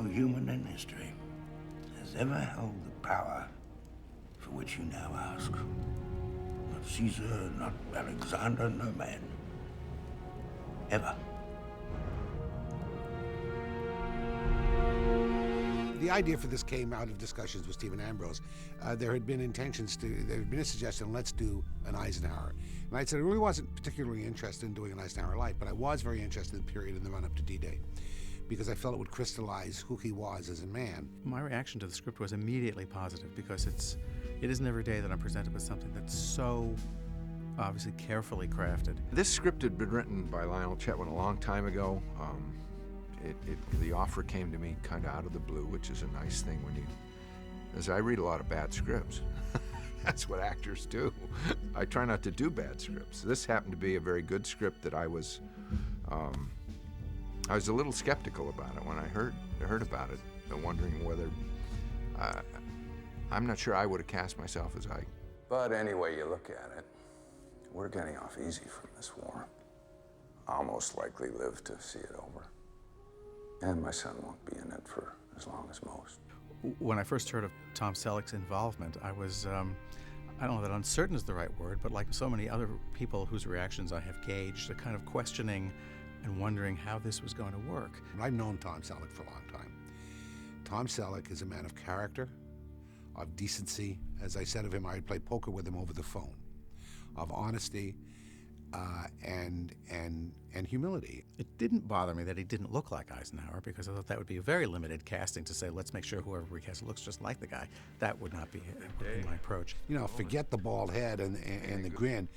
human in history has ever held the power for which you now ask. Not Caesar, not Alexander, no man. Ever. The idea for this came out of discussions with Stephen Ambrose. There had been a suggestion, let's do an Eisenhower. And I said I really wasn't particularly interested in doing an Eisenhower light, but I was very interested in the period in the run-up to D-Day, because I felt it would crystallize who he was as a man. My reaction to the script was immediately positive, because it isn't every day that I'm presented with something that's so obviously carefully crafted. This script had been written by Lionel Chetwynd a long time ago. The offer came to me kind of out of the blue, which is a nice thing as I read a lot of bad scripts. That's what actors do. I try not to do bad scripts. This happened to be a very good script that I was a little skeptical about it when I heard about it, wondering whether, I'm not sure I would have cast myself as Ike. But any way you look at it, we're getting off easy from this war. I'll most likely live to see it over. And my son won't be in it for as long as most. When I first heard of Tom Selleck's involvement, I was, I don't know that uncertain is the right word, but like so many other people whose reactions I have gauged, a kind of questioning and wondering how this was going to work. I've known Tom Selleck for a long time. Tom Selleck is a man of character, of decency. As I said of him, I'd play poker with him over the phone, of honesty, and humility. It didn't bother me that he didn't look like Eisenhower, because I thought that would be a very limited casting to say, let's make sure whoever we cast looks just like the guy. That would not be my approach. You know, forget the bald head and the grin.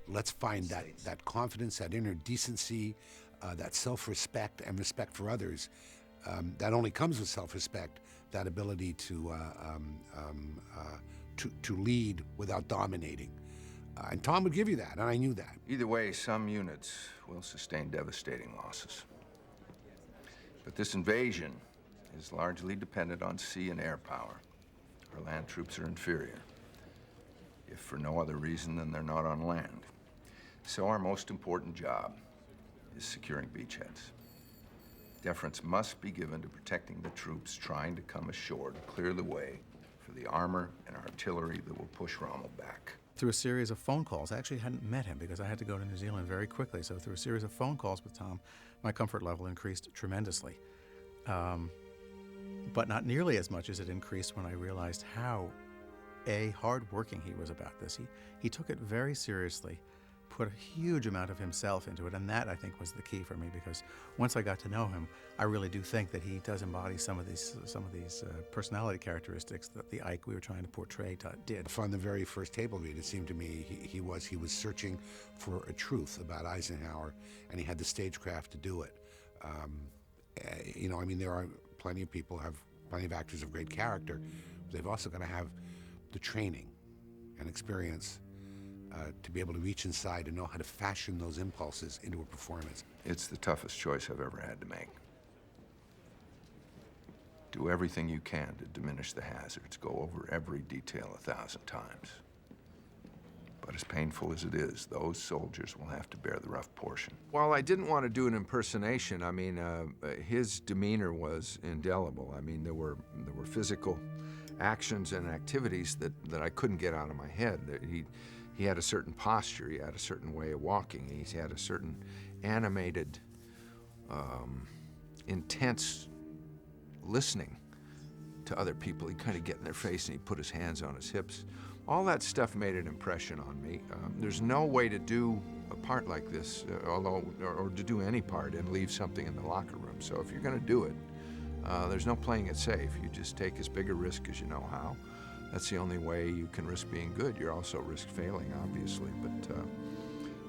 Let's find that confidence, that inner decency, that self-respect and respect for others. That only comes with self-respect, that ability to lead without dominating. And Tom would give you that, and I knew that. Either way, some units will sustain devastating losses. But this invasion is largely dependent on sea and air power. Our land troops are inferior, if for no other reason than they're not on land. So our most important job is securing beachheads. Deference must be given to protecting the troops trying to come ashore to clear the way for the armor and artillery that will push Rommel back. Through a series of phone calls, I actually hadn't met him because I had to go to New Zealand very quickly, so through a series of phone calls with Tom, my comfort level increased tremendously. But not nearly as much as it increased when I realized how, hard-working he was about this. He took it very seriously, put a huge amount of himself into it, and that, I think, was the key for me, because once I got to know him, I really do think that he does embody some of these personality characteristics that the Ike we were trying to portray did. From the very first table read, it seemed to me he was searching for a truth about Eisenhower, and he had the stagecraft to do it. You know, I mean, there are plenty of actors of great character. They've also got to have the training and experience to be able to reach inside and know how to fashion those impulses into a performance. It's the toughest choice I've ever had to make. Do everything you can to diminish the hazards. Go over every detail 1,000 times. But as painful as it is, those soldiers will have to bear the rough portion. While I didn't want to do an impersonation, I mean, his demeanor was indelible. I mean, there were physical actions and activities that I couldn't get out of my head. He had a certain posture, he had a certain way of walking, he had a certain animated, intense listening to other people. He'd kind of get in their face and he'd put his hands on his hips. All that stuff made an impression on me. There's no way to do a part like this, or to do any part and leave something in the locker room. So if you're gonna do it, there's no playing it safe. You just take as big a risk as you know how. That's the only way you can risk being good. You're also risk failing, obviously, but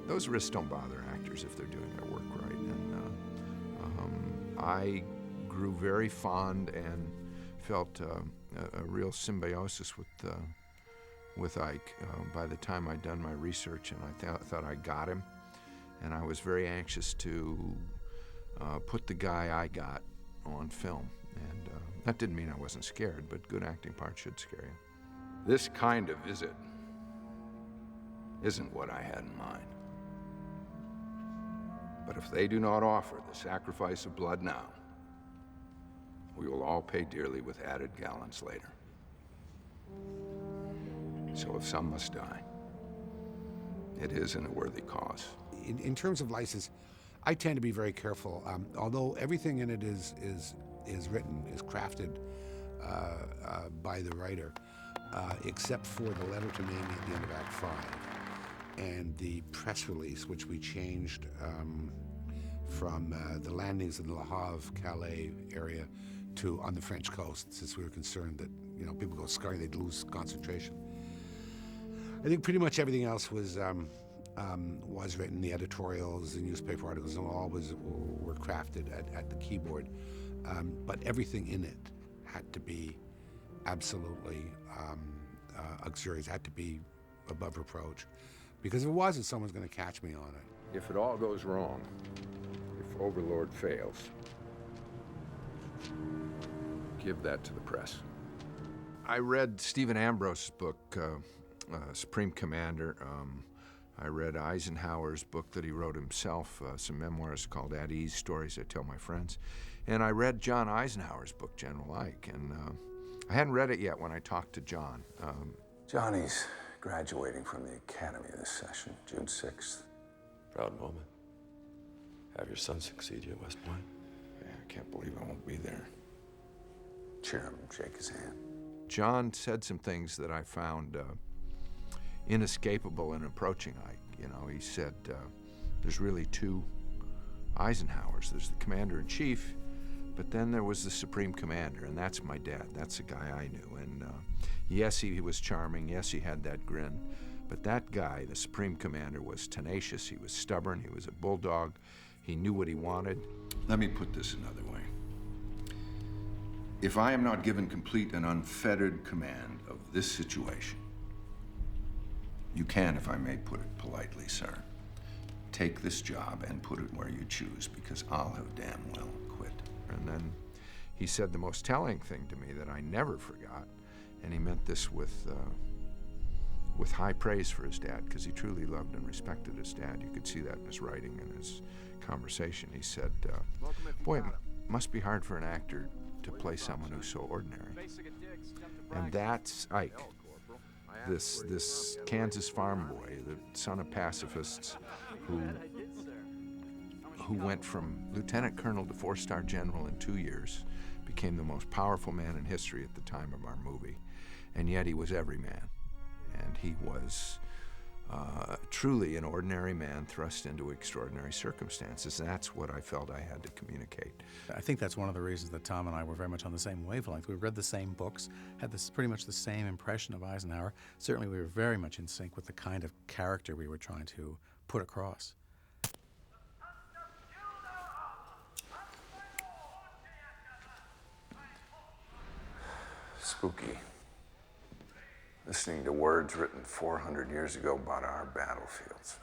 those risks don't bother actors if they're doing their work right. And I grew very fond and felt a real symbiosis with Ike by the time I'd done my research, and I thought I got him, and I was very anxious to put the guy I got on film. And that didn't mean I wasn't scared, but good acting parts should scare you. This kind of visit isn't what I had in mind. But if they do not offer the sacrifice of blood now, we we will all pay dearly with added gallons later. So if some must die, it is in a worthy cause. In terms of license, I tend to be very careful. Although everything in it is written, is crafted by the writer, except for the letter to Mamie at the end of Act 5 and the press release, which we changed from the landings in the Le Havre, Calais area to on the French coast, since we were concerned that people go scurrying, they'd lose concentration. I think pretty much everything else was written. The editorials, the newspaper articles, all were crafted at the keyboard. But everything in it had to be absolutely luxurious, had to be above reproach. Because if it wasn't, someone's going to catch me on it. If it all goes wrong, if Overlord fails, give that to the press. I read Stephen Ambrose's book, Supreme Commander. I read Eisenhower's book that he wrote himself, some memoirs called At Ease, Stories I Tell My Friends. And I read John Eisenhower's book, General Ike. And I hadn't read it yet when I talked to John. Johnny's graduating from the academy this session, June 6th. Proud moment. Have your son succeed you at West Point. Yeah, I can't believe I won't be there. Cheer him, shake his hand. John said some things that I found inescapable in approaching Ike. He said there's really two Eisenhowers. There's the commander-in-chief, but then there was the supreme commander, and that's my dad. That's the guy I knew. And yes, he was charming. Yes, he had that grin. But that guy, the supreme commander, was tenacious. He was stubborn. He was a bulldog. He knew what he wanted. Let me put this another way. If I am not given complete and unfettered command of this situation, you can, if I may put it politely, sir, take this job and put it where you choose, because I'll have damn well quit. And then he said the most telling thing to me that I never forgot, and he meant this with high praise for his dad, because he truly loved and respected his dad. You could see that in his writing and his conversation. He said, boy, it must be hard for an actor to play someone who's so ordinary. And that's Ike, this Kansas farm boy, the son of pacifists, who went from lieutenant colonel to 4-star general in 2 years, became the most powerful man in history at the time of our movie. And yet he was every man. And he was truly an ordinary man thrust into extraordinary circumstances. That's what I felt I had to communicate. I think that's one of the reasons that Tom and I were very much on the same wavelength. We read the same books, had pretty much the same impression of Eisenhower. Certainly we were very much in sync with the kind of character we were trying to put across. Spooky. Listening to words written 400 years ago about our battlefields.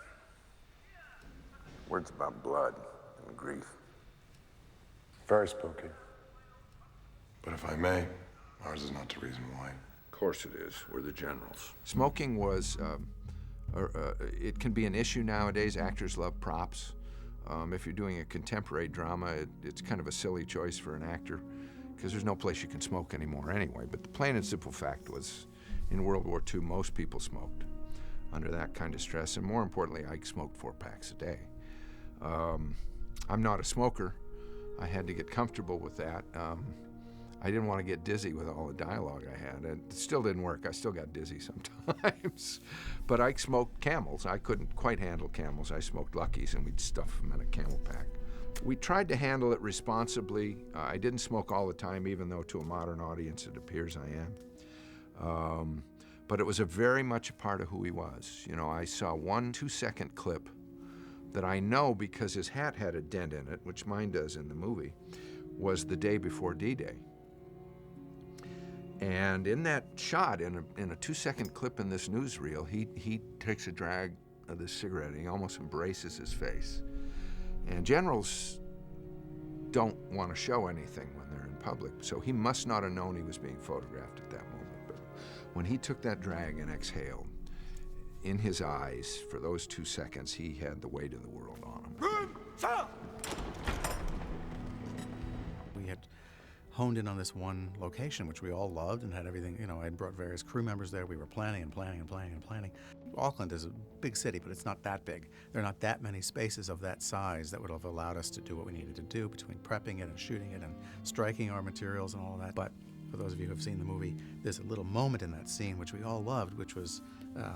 Words about blood and grief. Very spooky. But if I may, ours is not the reason why. Of course it is. We're the generals. Smoking was, it can be an issue nowadays. Actors love props. If you're doing a contemporary drama, it's kind of a silly choice for an actor, because there's no place you can smoke anymore anyway. But the plain and simple fact was, in World War II, most people smoked under that kind of stress, and more importantly, Ike smoked 4 packs a day. I'm not a smoker. I had to get comfortable with that. I didn't want to get dizzy with all the dialogue I had. It still didn't work. I still got dizzy sometimes. But Ike smoked Camels. I couldn't quite handle Camels. I smoked Luckies, and we'd stuff them in a Camel pack. We tried to handle it responsibly. I didn't smoke all the time, even though to a modern audience it appears I am. But it was very much a part of who he was. I saw one 2-second clip that I know, because his hat had a dent in it, which mine does in the movie, was the day before D-Day. And in that shot, in a 2-second clip in this newsreel, he takes a drag of this cigarette and he almost embraces his face. And generals don't want to show anything when they're in public, so he must not have known he was being photographed at that moment. But when he took that drag and exhaled, in his eyes, for those 2 seconds, he had the weight of the world on him. We had honed in on this one location, which we all loved and had everything. You know, I had brought various crew members there. We were planning and planning and planning and planning. Auckland is a big city, but it's not that big. There are not that many spaces of that size that would have allowed us to do what we needed to do between prepping it and shooting it and striking our materials and all of that. But for those of you who have seen the movie, there's a little moment in that scene which we all loved, which was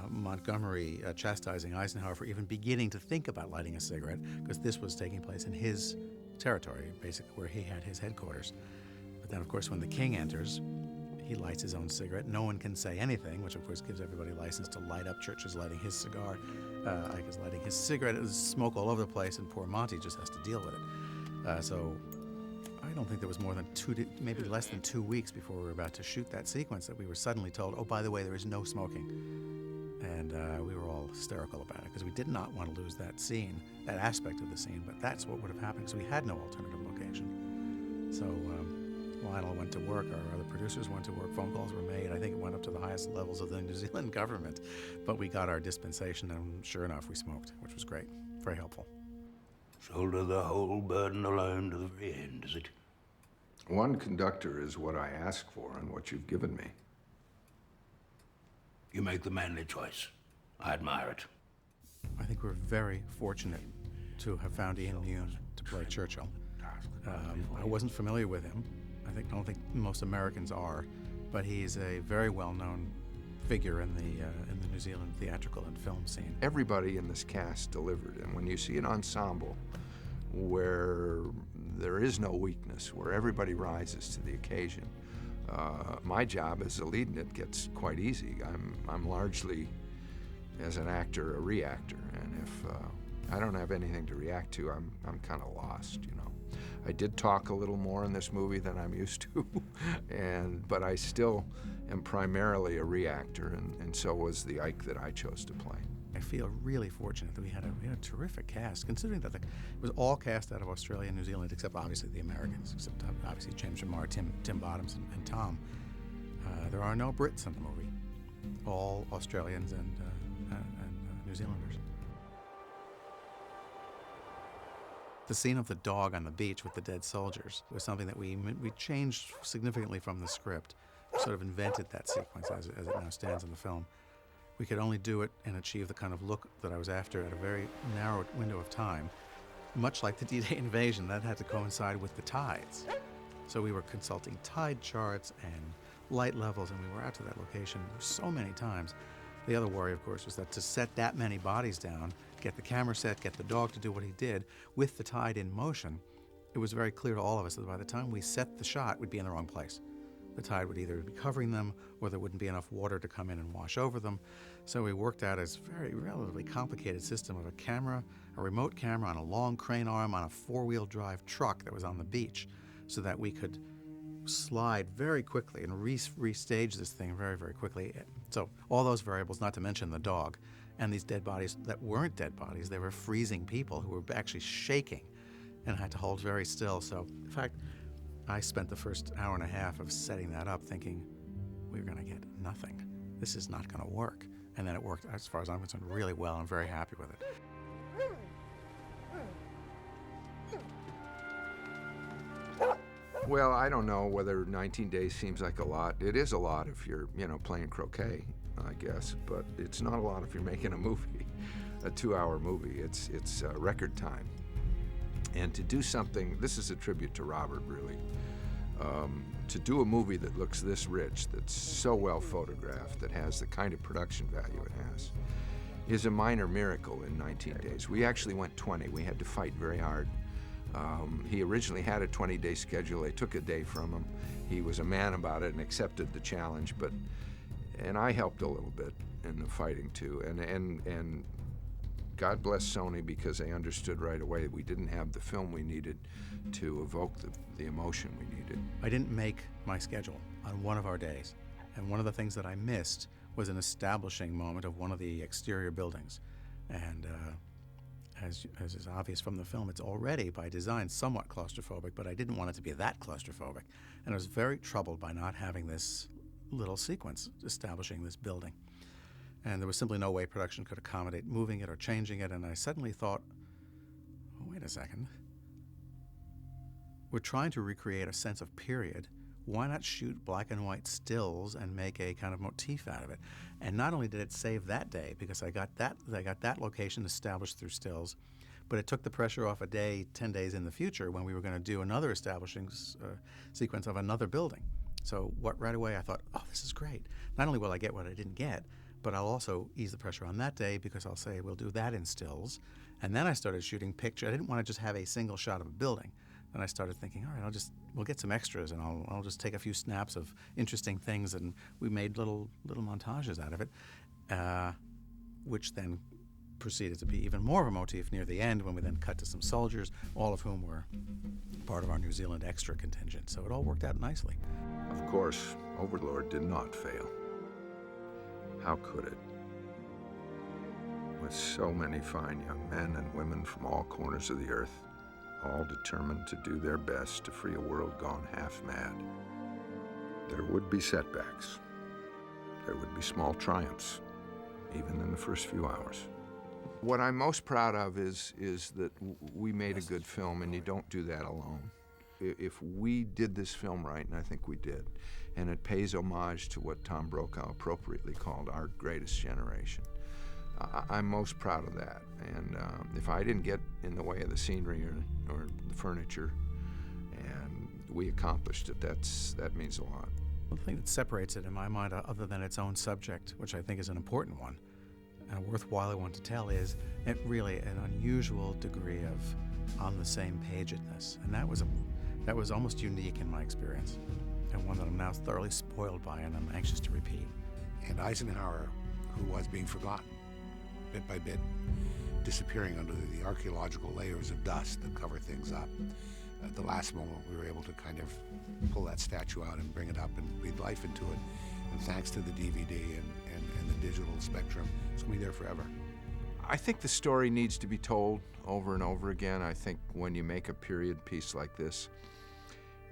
Montgomery chastising Eisenhower for even beginning to think about lighting a cigarette, because this was taking place in his territory, basically where he had his headquarters. But then, of course, when the king enters, he lights his own cigarette. No one can say anything, which of course gives everybody license to light up. Churchill's lighting his cigar. Ike is lighting his cigarette. There's smoke all over the place, and poor Monty just has to deal with it. So I don't think there was more than maybe less than 2 weeks before we were about to shoot that sequence that we were suddenly told, oh, by the way, there is no smoking. And we were all hysterical about it because we did not want to lose that scene, that aspect of the scene, but that's what would have happened because we had no alternative location. So Lionel went to work, our other producers went to work, phone calls were made. I think it went up to the highest levels of the New Zealand government. But we got our dispensation, and sure enough, we smoked, which was great, very helpful. Shoulder the whole burden alone to the very end, is it? One conductor is what I ask for and what you've given me. You make the manly choice. I admire it. I think we're very fortunate to have found Ian Yoon to play Churchill. I wasn't familiar with him. I don't think most Americans are, but he's a very well-known figure in the New Zealand theatrical and film scene. Everybody in this cast delivered, and when you see an ensemble where there is no weakness, where everybody rises to the occasion, my job as a lead in it gets quite easy. I'm largely, as an actor, a reactor, and if I don't have anything to react to, I'm kind of lost, you know. I did talk a little more in this movie than I'm used to, but I still am primarily a reactor, and so was the Ike that I chose to play. I feel really fortunate that we had a terrific cast, considering that it was all cast out of Australia and New Zealand, except obviously the Americans, except obviously James Jamar, Tim Bottoms, and Tom. There are no Brits in the movie, all Australians and New Zealanders. The scene of the dog on the beach with the dead soldiers was something that we changed significantly from the script. We sort of invented that sequence as it now stands in the film. We could only do it and achieve the kind of look that I was after at a very narrow window of time. Much like the D-Day invasion, that had to coincide with the tides. So we were consulting tide charts and light levels, and we were out to that location so many times. The other worry, of course, was that to set that many bodies down, get the camera set, get the dog to do what he did, with the tide in motion, it was very clear to all of us that by the time we set the shot, we'd be in the wrong place. The tide would either be covering them, or there wouldn't be enough water to come in and wash over them. So we worked out this very relatively complicated system of a camera, a remote camera on a long crane arm on a four-wheel drive truck that was on the beach, so that we could slide very quickly and restage this thing very, very quickly. So all those variables, not to mention the dog, and these dead bodies that weren't dead bodies, they were freezing people who were actually shaking and had to hold very still. So, in fact, I spent the first hour and a half of setting that up thinking, we're going to get nothing. This is not going to work. And then it worked, as far as I'm concerned, really well. I'm very happy with it. Well, I don't know whether 19 days seems like a lot. It is a lot if you're, playing croquet, I guess, but it's not a lot if you're making a movie, a 2-hour movie. It's record time. And to do something, this is a tribute to Robert, really. To do a movie that looks this rich, that's so well photographed, that has the kind of production value it has, is a minor miracle in 19 days. We actually went 20. We had to fight very hard. He originally had a 20-day schedule. They took a day from him. He was a man about it and accepted the challenge, and I helped a little bit in the fighting too. And God bless Sony, because they understood right away that we didn't have the film we needed to evoke the emotion we needed. I didn't make my schedule on one of our days, and one of the things that I missed was an establishing moment of one of the exterior buildings. And as is obvious from the film, it's already by design somewhat claustrophobic, but I didn't want it to be that claustrophobic. And I was very troubled by not having this little sequence establishing this building. And there was simply no way production could accommodate moving it or changing it, and I suddenly thought, oh, wait a second. we're trying to recreate a sense of period. Why not shoot black and white stills and make a kind of motif out of it? And not only did it save that day, because I got that location established through stills, but it took the pressure off a day, 10 days in the future, when we were going to do another establishing sequence of another building. So right away I thought, oh, this is great. Not only will I get what I didn't get, but I'll also ease the pressure on that day, because I'll say we'll do that in stills. And then I started shooting picture. I didn't want to just have a single shot of a building. Then I started thinking, all right, we'll get some extras, and I'll just take a few snaps of interesting things, and we made little montages out of it, which then proceeded to be even more of a motif near the end, when we then cut to some soldiers, all of whom were part of our New Zealand extra contingent. So it all worked out nicely. Of course, Overlord did not fail. How could it? With so many fine young men and women from all corners of the earth, all determined to do their best to free a world gone half mad. There would be setbacks. There would be small triumphs, even in the first few hours. What I'm most proud of is that we made a good film, and you don't do that alone. If we did this film right, and I think we did, and it pays homage to what Tom Brokaw appropriately called our greatest generation, I'm most proud of that. And if I didn't get in the way of the scenery or the furniture, and we accomplished it, that means a lot. The thing that separates it in my mind, other than its own subject, which I think is an important one, and a worthwhile one to tell, is it really an unusual degree of on the same page-edness. And that was almost unique in my experience, and one that I'm now thoroughly spoiled by and I'm anxious to repeat. And Eisenhower, who was being forgotten, bit by bit, disappearing under the archaeological layers of dust that cover things up. At the last moment, we were able to kind of pull that statue out and bring it up and breathe life into it. And thanks to the DVD and the digital spectrum, it's going to be there forever. I think the story needs to be told over and over again. I think when you make a period piece like this,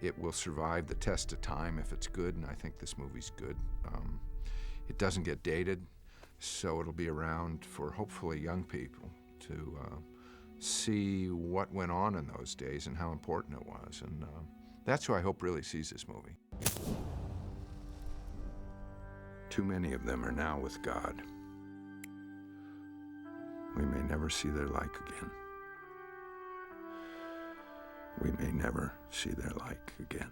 it will survive the test of time if it's good, and I think this movie's good. It doesn't get dated, so it'll be around for hopefully young people to see what went on in those days and how important it was. And that's who I hope really sees this movie. Too many of them are now with God. We may never see their like again. We may never see their like again.